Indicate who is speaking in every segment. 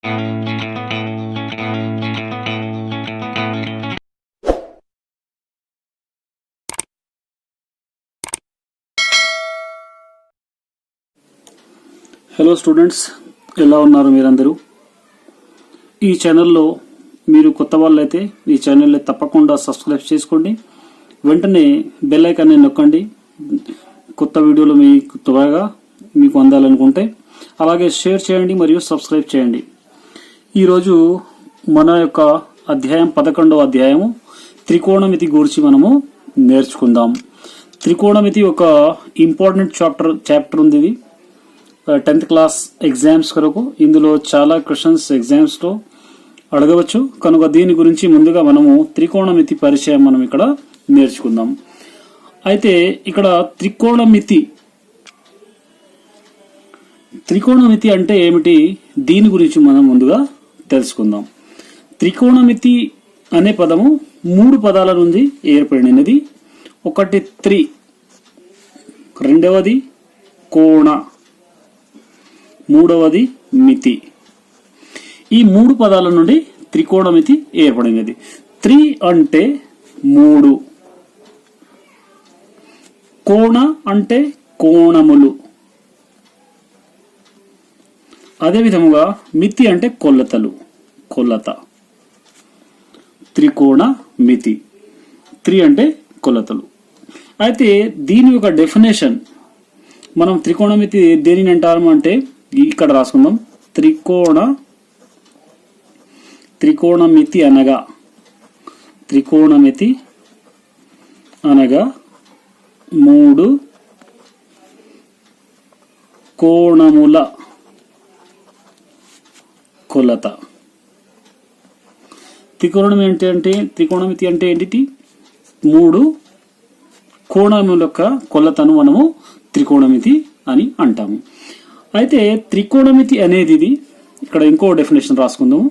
Speaker 1: Hello students, ఎలా ఉన్నారు మీరందరూ? ఈ ఛానల్లో మీరు కొత్త వాళ్ళైతే ఈ ఛానల్ని తప్పకుండా సబ్స్క్రైబ్ చేసుకోండి. వెంటనే బెల్ ఐకాన్ని నొక్కండి. కొత్త వీడియోలు మీకు త్వరగా మీకు అందాలనుకుంటే అలాగే షేర్ చేయండి మరియు సబ్స్క్రైబ్ చేయండి. ఈరోజు మన యొక్క అధ్యాయం 11వ అధ్యాయము త్రికోణమితి గురించి మనము నేర్చుకుందాం. త్రికోణమితి ఒక ఇంపార్టెంట్ చాప్టర్ ఉంది. ఇది 10th క్లాస్ ఎగ్జామ్స్ కొరకు ఇందులో చాలా క్వశ్చన్స్ ఎగ్జామ్స్లో అడగవచ్చు. కనుక దీని గురించి ముందుగా మనము త్రికోణమితి పరిచయం మనం ఇక్కడ నేర్చుకుందాం. అయితే ఇక్కడ త్రికోణమితి అంటే ఏమిటి, దీని గురించి మనం ముందుగా తెలుసుకుందాం. త్రికోణమితి అనే పదము 3 పదాల నుండి ఏర్పడినది. ఒకటి త్రి, రెండవది కోణ, మూడవది మితి. ఈ 3 పదాల నుండి త్రికోణమితి ఏర్పడినది. త్రి అంటే 3, కోణ అంటే కోణములు, అదేవిధముగా మితి అంటే కొలత. త్రికోణ మితి, త్రి అంటే కొలతలు. అయితే దీని యొక్క డెఫినేషన్ మనం త్రికోణమితి దేనిని అంటారు అంటే ఇక్కడ రాసుకుందాం. త్రికోణమితి అనగా 3 కోణముల కొలత. త్రికోణమితి అంటే ఏంటి? 3 కోణముల యొక్క కొలతను మనము త్రికోణమితి అని అంటాము. అయితే త్రికోణమితి అనేది ఇది ఇక్కడ ఇంకో డెఫినేషన్ రాసుకుందాము.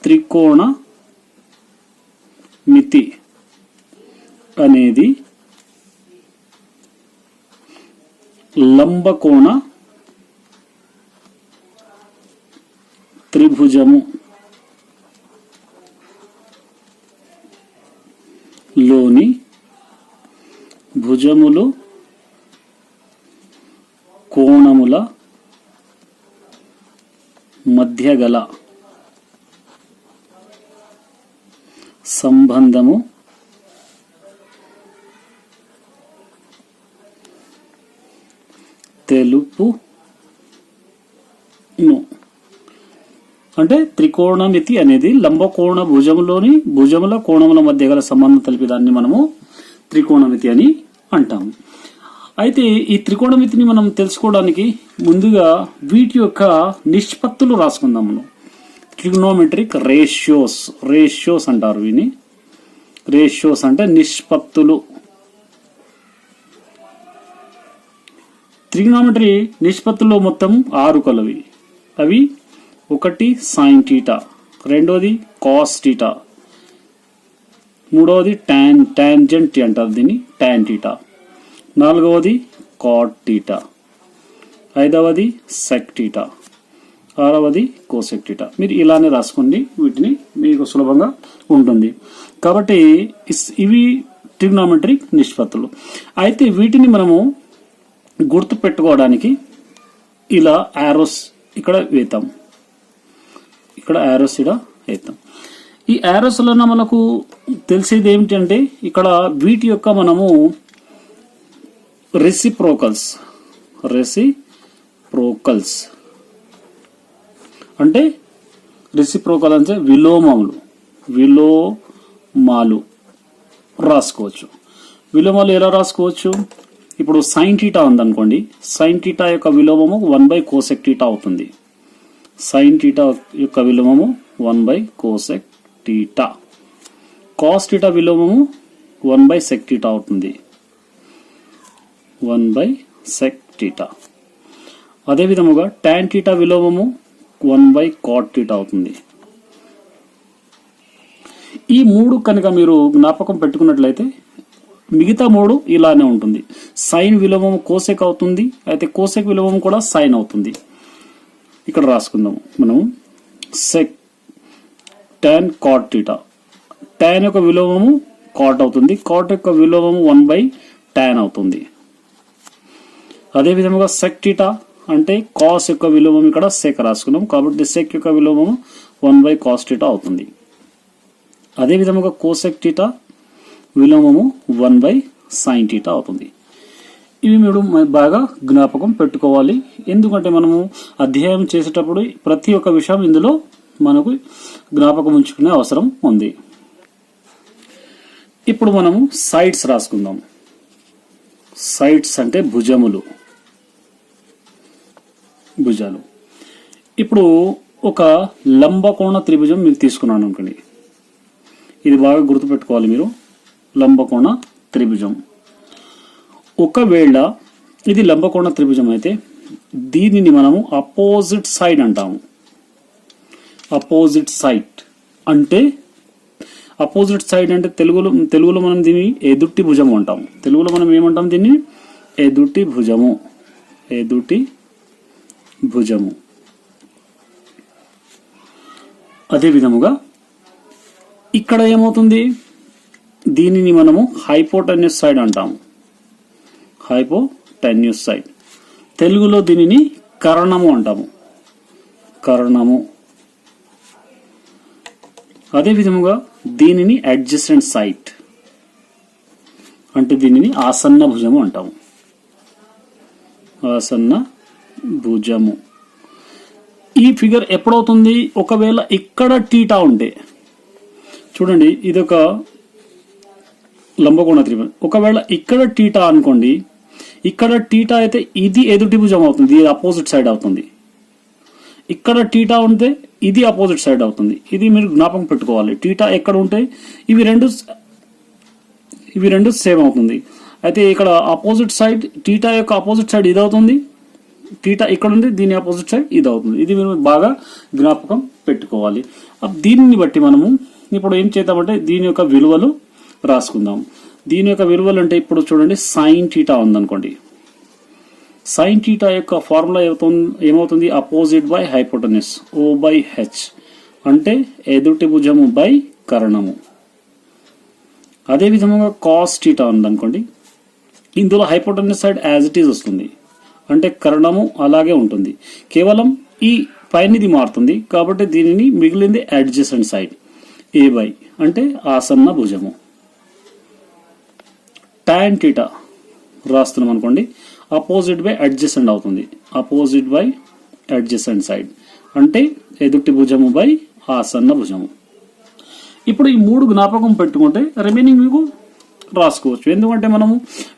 Speaker 1: త్రికోణమితి అనేది లంబకోణ త్రిభుజము లోని భుజములు కోణముల మధ్య గల సంబంధము తెలుపును. అంటే త్రికోణమితి అనేది లంబకోణ భుజముల కోణముల మధ్య గల సంబంధం తెలిపేదాన్ని మనము త్రికోణమితి అని అంటాము. అయితే ఈ త్రికోణమితిని మనం తెలుసుకోవడానికి ముందుగా వీటి యొక్క నిష్పత్తులు రాసుకుందాం. మనం ట్రిగ్నోమెట్రిక్ రేషియోస్ అంటారు. వీని రేషియోస్ అంటే నిష్పత్తులు. ట్రిగ్నోమెట్రీ నిష్పత్తుల్లో మొత్తం 6 కలవి. అవి 1 సైన్ టీటా, రెండోది కాస్ టీటా, మూడవది టాంజెంట్ అంటారు దీన్ని టాన్ టీటా, నాలుగవది కాట్ టీటా, ఐదవది సెక్ టీటా, ఆరవది కోసెక్ టీటా. మీరు ఇలానే రాసుకోండి, వీటిని మీకు సులభంగా ఉంటుంది. కాబట్టి ఇవి ట్రిగ్నోమెట్రిక్ నిష్పత్తులు. అయితే వీటిని మనము గుర్తు పెట్టుకోవడానికి ఇలా యారోస్ ఇక్కడ వేద్దాం. ఈ యారోస్ వలన మనకు తెలిసేది ఏమిటంటే ఇక్కడ వీటి యొక్క మనము రెసిప్రోకల్స్ అంటే రెసిప్రోకల్ అంటే విలోమాలు రాసుకోవచ్చు. విలోమాలు ఎలా రాసుకోవచ్చు? ఇప్పుడు సైన్ టీటా ఉందనుకోండి, సైన్ టీటా యొక్క విలోమము 1/కోసెక్ టీటా అవుతుంది. సైన్ టీటా యొక్క విలోమము 1/కోసెక్ టీటా. కాస్ టీటా విలోమము 1/సెక్ టీటా అవుతుంది. 1/సెక్ టీటా. అదేవిధముగా టాన్ టీటా విలోమము 1/కాట్ టీటా అవుతుంది. ఈ 3 కనుక మీరు జ్ఞాపకం పెట్టుకున్నట్లయితే మిగతా 3 ఇలానే ఉంటుంది. సైన్ విలోమము కోసెక్ అవుతుంది, అయితే కోసెక్ విలోమము కూడా సైన్ అవుతుంది. ఇక్కడ రాసుకుందాము. మనం check tan cot theta. tan యొక్క విలోమము cot అవుతుంది, cot యొక్క విలోమము 1/tan అవుతుంది. అదే విధముగా sec theta అంటే cos యొక్క విలోమం ఇక్కడ sec రాసుకున్నాం కాబట్టి sec యొక్క విలోమము 1/cos theta అవుతుంది. అదే విధముగా cosec theta విలోమము 1/sin theta అవుతుంది. ఇవి మీరు బాగా జ్ఞాపకం పెట్టుకోవాలి, ఎందుకంటే మనము అధ్యాయం చేసేటప్పుడు ప్రతి ఒక్క విషయం ఇందులో మనకు జ్ఞాపకం ఉంచుకునే అవసరం ఉంది. ఇప్పుడు మనము సైడ్స్ రాసుకుందాం. సైడ్స్ అంటే భుజములు, భుజాలు. ఇప్పుడు ఒక లంబకోణ త్రిభుజం మీరు తీసుకున్నాను అనుకోండి, ఇది బాగా గుర్తుపెట్టుకోవాలి మీరు. లంబకోణ త్రిభుజం, ఒకవేళ ఇది లంబకోణ త్రిభుజం అయితే దీనిని మనము అపోజిట్ సైడ్ అంటాము. అపోజిట్ సైడ్ అంటే అపోజిట్ సైడ్ అంటే తెలుగులో మనం దీన్ని ఎదుటి భుజము అంటాము. తెలుగులో మనం ఏమంటాం దీన్ని? ఎదుటి భుజము, ఎదుటి భుజము. అదే విధముగా ఇక్కడ ఏమవుతుంది, దీనిని మనము హైపోటెన్యూస్ సైడ్ అంటాము. హైపోటెన్యూస్ సైడ్, తెలుగులో దీనిని కర్ణము అంటాము, కర్ణము. అదే విధముగా దీనిని అడ్జసెంట్ సైడ్ అంటే దీనిని ఆసన్న భుజము అంటాము, ఆసన్న భుజము. ఈ ఫిగర్ ఎప్పుడవుతుంది? ఒకవేళ ఇక్కడ టీటా ఉంటే, చూడండి ఇదొక లంబకోణ త్రిభుజం, ఒకవేళ ఇక్కడ టీటా అనుకోండి, ఇక్కడ టీటా అయితే ఇది ఎదుటి భుజం అవుతుంది, ఇది అపోజిట్ సైడ్ అవుతుంది. ఇక్కడ టీటా ఉంటే ఇది అపోజిట్ సైడ్ అవుతుంది. ఇది మీరు జ్ఞాపకం పెట్టుకోవాలి. టీటా ఎక్కడ ఉంటే ఇవి రెండు సేమ్ అవుతుంది. అయితే ఇక్కడ అపోజిట్ సైడ్, టీటా యొక్క అపోజిట్ సైడ్ ఇది అవుతుంది, టీటా ఇక్కడ ఉంది, దీని అపోజిట్ సైడ్ ఇది అవుతుంది. ఇది మీరు బాగా జ్ఞాపకం పెట్టుకోవాలి. దీనిని బట్టి మనము ఇప్పుడు ఏం చేద్దామంటే దీని యొక్క విలువలు రాసుకుందాం. దీని యొక్క విలువలు అంటే ఇప్పుడు చూడండి, సైన్ టీటా ఉందనుకోండి, సైన్ టీటా యొక్క ఫార్ములా ఏమవుతుంది? అపోజిట్ బై హైపోటెన్యూస్, O/H అంటే ఎదుటి భుజము బై కర్ణము. అదే విధంగా కాస్ టీటా ఉందనుకోండి, ఇందులో hypotenuse side as it is వస్తుంది, అంటే కర్ణము అలాగే ఉంటుంది, కేవలం ఈ పైనది మారుతుంది కాబట్టి దీనిని మిగిలింది అడ్జసెంట్ సైడ్, A/, అంటే ఆసన్న భుజము. tan టీటా రాస్తున్నాం అనుకోండి, అపోజిట్ బై అడ్జసెంట్ అవుతుంది, అపోజిట్ బై అడ్జసెంట్ సైడ్ అంటే ఎదుటి భుజము బై ఆసన్న భుజము. ఇప్పుడు ఈ మూడు జ్ఞాపకం పెట్టుకుంటే రిమైనింగ్ మీకు రాసుకోవచ్చు, ఎందుకంటే మనము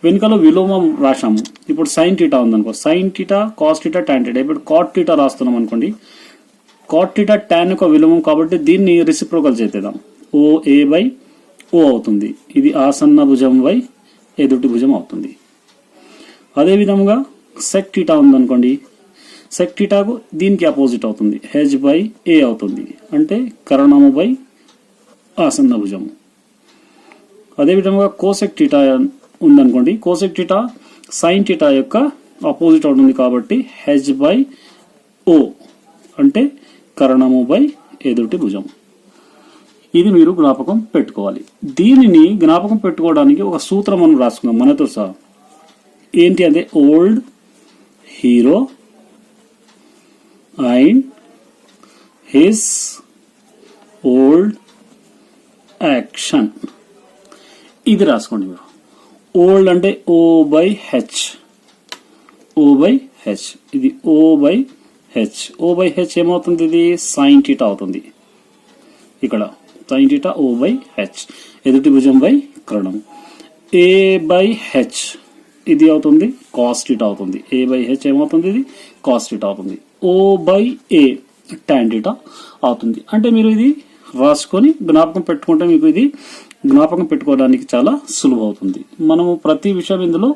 Speaker 1: వెనుకలో విలోమం రాశాము. ఇప్పుడు సైన్ టీటా ఉందనుకో, sine theta, cos theta, tan theta. ఇప్పుడు కాట్ టీటా రాస్తున్నాం అనుకోండి, కాట్ టీటా టాన్ యొక్క విలోమం కాబట్టి దీన్ని రెసిప్రోకల్ చేద్దాం, OA/O అవుతుంది. ఇది ఆసన్న భుజం బై ఎదుటి భుజం అవుతుంది. అదే విధముగా సెక్ టీటా ఉందనుకోండి, సెక్ టీటాకు దీనికి అపోజిట్ అవుతుంది, H/A అవుతుంది, అంటే కర్ణము బై ఆసన్న భుజము. అదే విధముగా కోసెక్ టీటా ఉందనుకోండి, కోసెక్ టీటా సైన్ టీటా యొక్క అపోజిట్ అవుతుంది కాబట్టి H/O అంటే కర్ణము బై ఎదుటి భుజం. ఇది మీరు జ్ఞాపకం పెట్టుకోవాలి. దీనిని జ్ఞాపకం పెట్టుకోవడానికి ఒక సూత్రం మనం రాసుకున్నాం మనతో సహా. ఏంటి అంటే old hero and his old action. ఇది రాసుకోండి మీరు. ఓల్డ్ అంటే O/H, O/H. ఇది O/H, O/H ఏమవుతుంది? ఇది సైన్ టీటా అవుతుంది. ఇక్కడ సైన్ టీటా O/H ఎదుటి భుజం బై కర్ణం. A/H ఇది అవుతుంది కాస్ టీటా అవుతుంది, A/H ఏమవుతుంది? ఇది కాస్ టీటా అవుతుంది. O/A టాన్ టీటా అవుతుంది. అంటే మీరు ఇది రాసుకొని జ్ఞాపకం పెట్టుకుంటే మీకు ఇది జ్ఞాపకం పెట్టుకోవడానికి చాలా సులువు అవుతుంది. మనము ప్రతి విషయం ఇందులో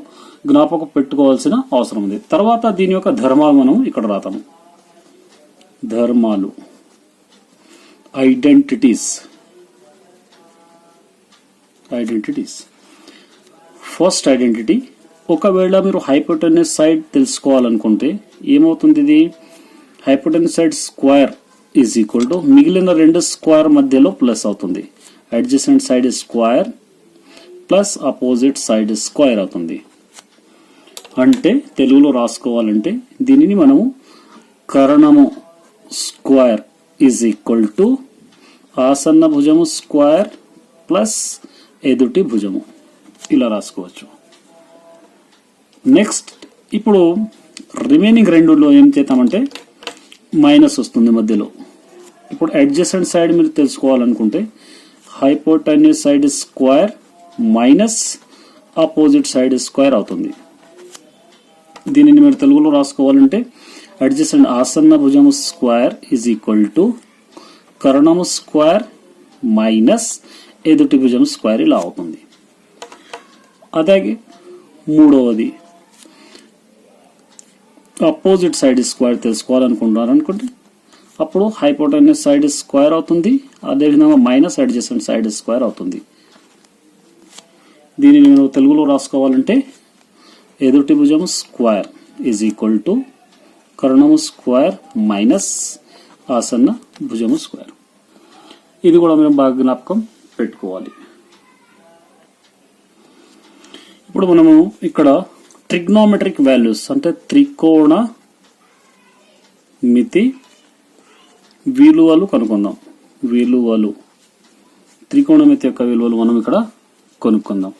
Speaker 1: జ్ఞాపకం పెట్టుకోవాల్సిన అవసరం ఉంది. తర్వాత దీని యొక్క ధర్మాలు మనం ఇక్కడ రాతాము. ధర్మాలు, ఐడెంటిటీస్. ఫస్ట్ ఐడెంటిటీ, ఒకవేళ మీరు హైపోటెన్యూస్ సైడ్ తెలుసుకోవాలనుకుంటే ఏమవుతుంది? ఇది hypotenuse side square is equal to మిగిలిన రెండు స్క్వేర్ మధ్యలో ప్లస్ అవుతుంది. Adjacent side square plus opposite side square అవుతుంది. అంటే తెలుగులో రాసుకోవాలంటే దీనిని మనము కరణము స్క్వేర్ ఈజ్ ఈక్వల్ టు ఆసన్న భుజము స్క్వేర్ ప్లస్ ఎదుటి భుజము ఇలా రాసుకోవచ్చు. నెక్స్ట్ ఇప్పుడు రిమైనింగ్ రెండులో ఏం చేద్దామంటే మైనస్ వస్తుంది మధ్యలో. ఇప్పుడు అడ్జసెంట్ సైడ్ మీరు తెలుసుకోవాలనుకుంటే hypotenuse side square minus opposite side square అవుతుంది. దీనిని మీరు తెలుగులో రాసుకోవాలంటే అడ్జసెంట్ ఆసన్న భుజము స్క్వేర్ ఈజ్ ఈక్వల్ టు కరణము స్క్వేర్ మైనస్ ఎదుటి భుజం స్క్వేర్ ఇలా అవుతుంది. అలాగే మూడవది అపోజిట్ సైడ్ స్క్వేర్ తెలుసుకోవాలనుకుంటున్నారనుకుంటే అప్పుడు హైపోటెన్యూస్ సైడ్ స్క్వేర్ అవుతుంది, అదేవిధంగా మైనస్ అడ్జసెంట్ సైడ్ స్క్వేర్ అవుతుంది. దీనిని నేను తెలుగులో రాసుకోవాలంటే ఎదుటి భుజము స్క్వేర్ ఈజ్ ఈక్వల్ టు కరణము స్క్వేర్ మైనస్ ఆసన్న భుజము స్క్వేర్. ఇది కూడా మేము బాగా జ్ఞాపకం పెట్టుకోవాలి. ఇప్పుడు మనము ఇక్కడ ట్రిగ్నోమెట్రిక్ వాల్యూస్ అంటే త్రికోణ మితి విలువలు కనుక్కుందాం. త్రికోణమితి యొక్క విలువలు మనం ఇక్కడ కనుక్కుందాం.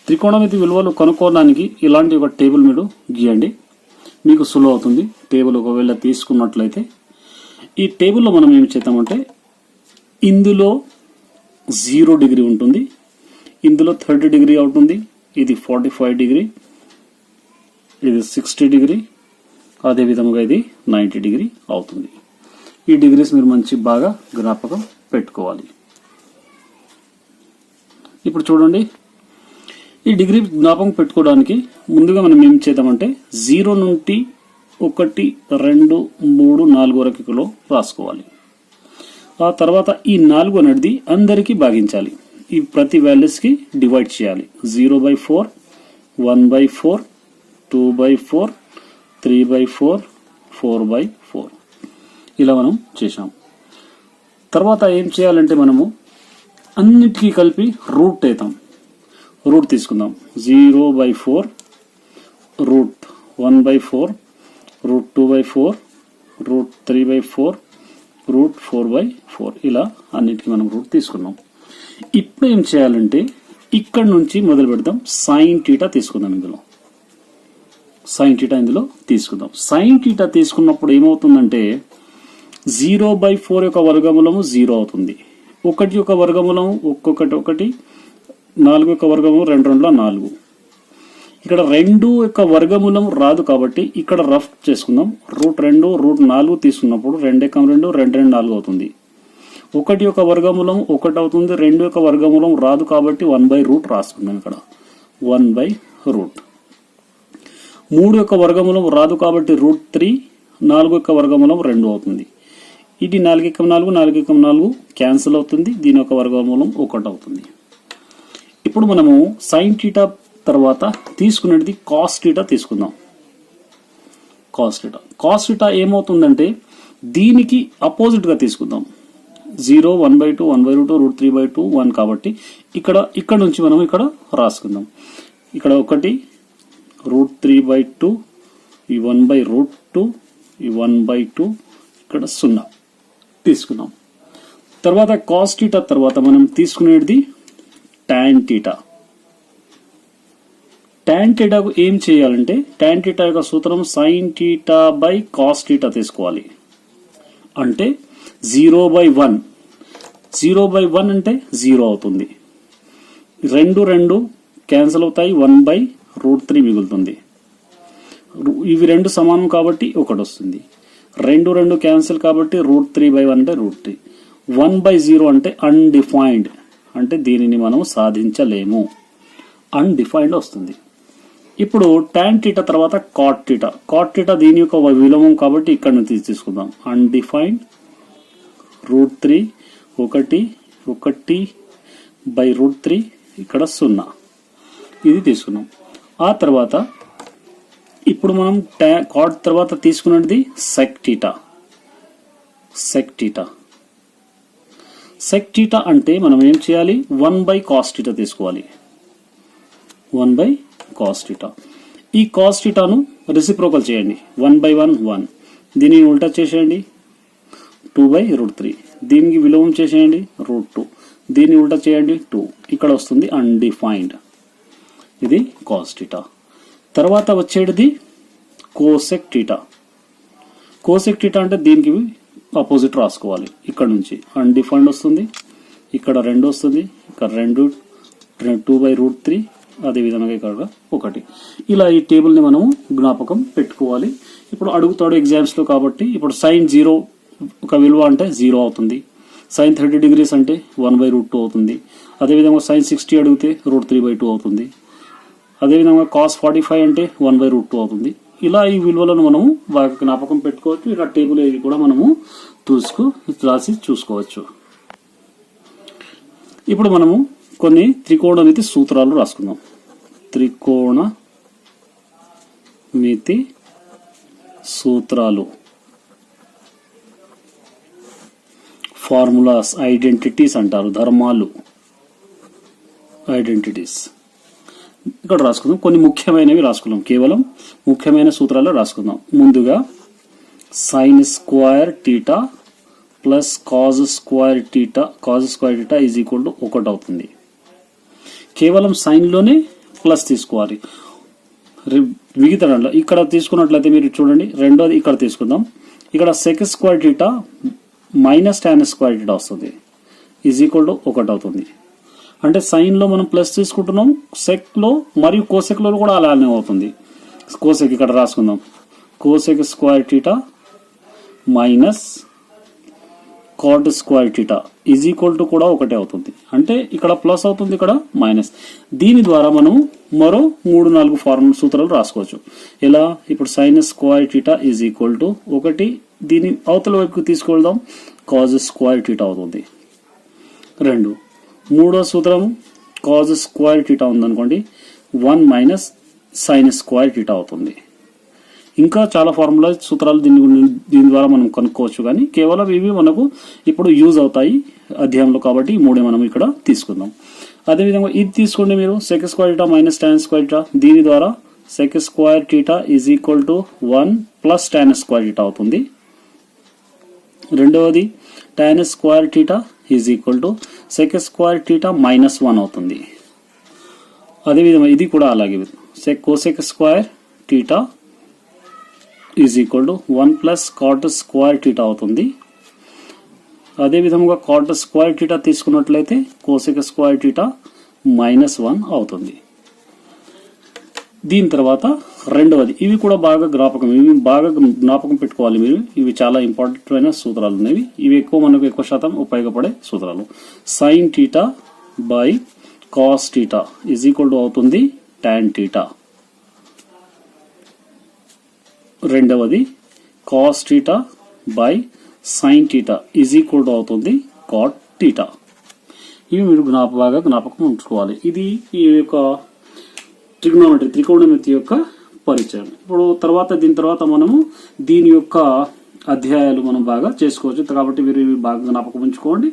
Speaker 1: త్రికోణమితి విలువలు కనుక్కోవడానికి ఇలాంటి ఒక టేబుల్ మీరు గీయండి, మీకు సులువు అవుతుంది. టేబుల్ ఒకవేళ తీసుకున్నట్లయితే ఈ టేబుల్లో మనం ఏం చేద్దామంటే ఇందులో 0 డిగ్రీ ఉంటుంది, ఇందులో 30 డిగ్రీ అవుతుంది, ఇది 45 డిగ్రీ, ఇది 60 డిగ్రీ, అదేవిధంగా ఇది 90 డిగ్రీ అవుతుంది. ఈ డిగ్రీస్ మీరు మంచి బాగా జ్ఞాపకం పెట్టుకోవాలి. ఇప్పుడు చూడండి, ఈ డిగ్రీ జ్ఞాపకం పెట్టుకోవడానికి ముందుగా మనం ఏం చేద్దామంటే 0 నుండి 1, 2, 3, 4 వరకు రాసుకోవాలి. ఆ తర్వాత ఈ 4 అనేది అందరికీ భాగించాలి, ఈ ప్రతి వాల్యూస్ కి డివైడ్ చేయాలి. 0/4, 1/4, 2/4, 3/4, 4/4 ఇలా మనం చేసాం. తర్వాత ఏం చేయాలంటే మనము అన్నిటికీ కలిపి రూట్ తీసుకుందాం. 0/4 రూట్ 1/4 రూట్ 2/4 రూట్ 3/4 రూట్ 4/4 ఇలా అన్నిటికీ మనం రూట్ తీసుకున్నాం. ఇప్పుడు ఏం చేయాలంటే ఇక్కడ నుంచి మొదలు పెడదాం. సైన్ థీటా తీసుకుందాం. తీసుకుందాం. సైన్ థీటా తీసుకున్నప్పుడు ఏమవుతుందంటే 0/4 యొక్క వర్గమూలము 0 అవుతుంది. 1 యొక్క వర్గమూలము 1, 4 యొక్క వర్గమూలం 2 4. ఇక్కడ 2 యొక్క వర్గమూలం రాదు కాబట్టి ఇక్కడ రఫ్ చేసుకుందాం. రూట్ 2 రూట్ 4 తీసుకున్నప్పుడు 2 × 2 2 4 అవుతుంది. 1 యొక్క వర్గమూలం 1 అవుతుంది, 2 యొక్క వర్గమూలం రాదు కాబట్టి 1/రూట్ రాసుకుందాం. ఇక్కడ 1/రూట్. 3 యొక్క వర్గమూలం రాదు కాబట్టి రూట్ 3, 4 యొక్క వర్గమూలం 2 అవుతుంది. ఇది 4 × 4 4 × 4 క్యాన్సిల్ అవుతుంది, దీని యొక్క వర్గమూలం 1 అవుతుంది. ఇప్పుడు మనము సైన్ థీటా తర్వాత తీసుకునేది కాస్ థీటా తీసుకుందాం. కాస్ థీటా ఏమవుతుందంటే దీనికి అపోజిట్ గా తీసుకుందాం. 0, 1/2, 1/2, రూట్ 3/2, 1 కాబట్టి ఇక్కడ నుంచి మనం ఇక్కడ రాసుకుందాం. ఇక్కడ 1 రూట్ 3/2, ఈ 1/√2, ఈ 1/2, ఇక్కడ 0 తీసుకున్నాం. తర్వాత కాస్ థీటా తర్వాత మనం తీసుకునేది టాన్ థీటా. టాన్ థీటాకు ఏం చేయాలంటే టాన్ థీటా యొక్క సూత్రం sine theta by cos theta తీసుకోవాలి. అంటే 0/1. 0/1 అంటే 0 అవుతుంది. 2 క్యాన్సిల్ అవుతాయి, 1/√3 మిగులుతుంది. ఇవి 2 సమానం కాబట్టి 1 వస్తుంది. 2 క్యాన్సిల్ కాబట్టి రూట్ 3/1 అంటే రూట్ 3. 1/0 అంటే అన్డిఫైన్డ్, అంటే దీనిని మనం సాధించలేము, అన్డిఫైన్డ్ వస్తుంది. ఇప్పుడు టాన్ థీటా తర్వాత కాట్ థీటా దీని యొక్క విలోమం కాబట్టి ఇక్కడ నుంచి తీసుకుందాం. అన్డిఫైన్డ్ రూట్ 3 1/√3 ఇక్కడ 0 ఇది తీసుకున్నాం. ఆ తర్వాత ఇప్పుడు మనం కాట్ తర్వాత తీసుకున్నది sec theta. Sec theta. Sec theta అంటే మనం ఏం చేయాలి, 1/cos టీటా తీసుకోవాలి. 1/cos theta. ఈ cos టీటాను రెసిప్రోకల్ చేయండి. 1/1 1, దీనిని ఉల్టా చేసేయండి. 2/√3, దీనికి విలోమం చేసేయండి √2, దీన్ని ఉల్టా చేయండి 2. ఇక్కడ వస్తుంది అన్డిఫైన్డ్. ఇది cos టీటా. తర్వాత వచ్చేటిది కోసెక్ టీటా. కోసెక్ టీటా అంటే దీనికి ఆపోజిట్ రాసుకోవాలి. ఇక్కడ నుంచి అన్డిఫైన్డ్ వస్తుంది, ఇక్కడ 2 వస్తుంది, ఇక్కడ 2/√3, అదేవిధంగా ఇక్కడ 1. ఇలా ఈ టేబుల్ని మనము జ్ఞాపకం పెట్టుకోవాలి. ఇప్పుడు అడుగుతాడు ఎగ్జామ్స్లో కాబట్టి, ఇప్పుడు sin 0 ఒక విలువ అంటే 0 అవుతుంది. sin 30 degrees అంటే 1/√2 అవుతుంది. అదేవిధంగా sin 60 అడిగితే √3/2 అవుతుంది. అదేవిధంగా cos 45 అంటే 1/√2 అవుతుంది. ఇలా ఈ విలువలను మనము బాగా జ్ఞాపకం పెట్టుకోవచ్చు. ఇలా టేబుల్ ఏది కూడా మనము రాసి చూసుకోవచ్చు. ఇప్పుడు మనము కొన్ని త్రికోణమితి సూత్రాలు రాసుకుందాం. త్రికోణమితి సూత్రాలు, ఫార్ములాస్, ఐడెంటిటీస్ అంటారు, ధర్మాలు, ఐడెంటిటీస్. ఇక్కడ రాసుకుందాం. కొన్ని ముఖ్యమైనవి రాసుకుందాం, కేవలం ముఖ్యమైన సూత్రాలు రాసుకుందాం. ముందుగా sin square theta plus cos square theta is equal to 1 అవుతుంది. కేవలం సైన్లోనే ప్లస్ తీసుకోవాలి. మిగతా దాంట్లో ఇక్కడ తీసుకున్నట్లయితే మీరు చూడండి, రెండోది ఇక్కడ తీసుకుందాం. ఇక్కడ sec square theta minus tan square theta వస్తుంది, ఈజ్ ఈక్వల్ టు 1 అవుతుంది. అంటే సైన్లో మనం ప్లస్ తీసుకుంటున్నాం, సెక్లో మరియు కోసెక్లో కూడా అలానే అవుతుంది. కోసెక్ ఇక్కడ రాసుకుందాం. Cosec square theta minus cot square theta is equal to కూడా 1 అవుతుంది. అంటే ఇక్కడ ప్లస్ అవుతుంది, ఇక్కడ మైనస్. దీని ద్వారా మనం మరో 3-4 సూత్రాలు రాసుకోవచ్చు. ఎలా? ఇప్పుడు sin square theta is equal to 1, దీని అవతల వైపుకి తీసుకెళ్దాం, cos స్క్వేర్ టీటా అవుతుంది. 2. మూడో సూత్రం cos స్క్వేర్ టీటా ఉందనుకోండి, 1 మైనస్ sin స్క్వేర్ టీటా అవుతుంది. ఇంకా చాలా ఫార్ములా సూత్రాలు దీని ద్వారా మనం కనుక్కోవచ్చు, కానీ కేవలం ఇవి మనకు ఇప్పుడు యూజ్ అవుతాయి అధ్యాయంలో కాబట్టి ఈ మూడే మనం ఇక్కడ తీసుకుందాం. అదేవిధంగా ఇది తీసుకోండి మీరు, sec square theta minus tan square theta. దీని ద్వారా sec square theta is equal to 1 plus tan square theta అవుతుంది. రెండవది tan square theta is equal to sec square theta minus 1 అవుతుంది. అదేవిధంగా ఇది కూడా అలాగే cosec square theta is equal to 1 plus cot square theta అవుతుంది. అదేవిధంగా cot స్క్వేర్ టీటా తీసుకున్నట్లయితే cosec స్క్వేర్ టీటా మైనస్ 1 అవుతుంది. దీని తర్వాత రెండవది, ఇవి కూడా బాగా జ్ఞాపకం పెట్టుకోవాలి మీరు. ఇవి చాలా ఇంపార్టెంట్ అయిన సూత్రాలు ఉన్నవి. ఇవి మనకు ఎక్కువ శాతం ఉపయోగపడే సూత్రాలు. sin theta by cos theta is equal to అవుతుంది tan టీటా. రెండవది cos theta by sin theta is equal to అవుతుంది cot టీటా. ఇవి మీరు బాగా జ్ఞాపకం ఉంచుకోవాలి. ఇది ఈ యొక్క త్రికోణమితి యొక్క పరిచయం. ఇప్పుడు దీని తర్వాత మనము దీని యొక్క అధ్యాయాలు మనం బాగా చేసుకోవచ్చు. కాబట్టి మీరు ఇవి బాగా జ్ఞాపకం ఉంచుకోండి.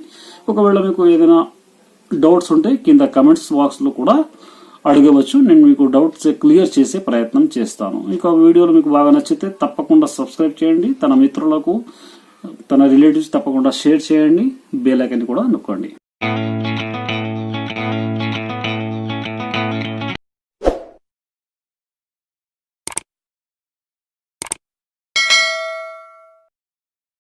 Speaker 1: ఒకవేళ మీకు ఏదైనా డౌట్స్ ఉంటే కింద కమెంట్స్ బాక్స్లో కూడా అడగవచ్చు. నేను మీకు డౌట్స్ క్లియర్ చేసే ప్రయత్నం చేస్తాను. ఇక వీడియోలు మీకు బాగా నచ్చితే తప్పకుండా సబ్స్క్రైబ్ చేయండి. తన మిత్రులకు, తన రిలేటివ్స్ తప్పకుండా షేర్ చేయండి. బెల్ ఐకాన్ కూడా నొక్కండి.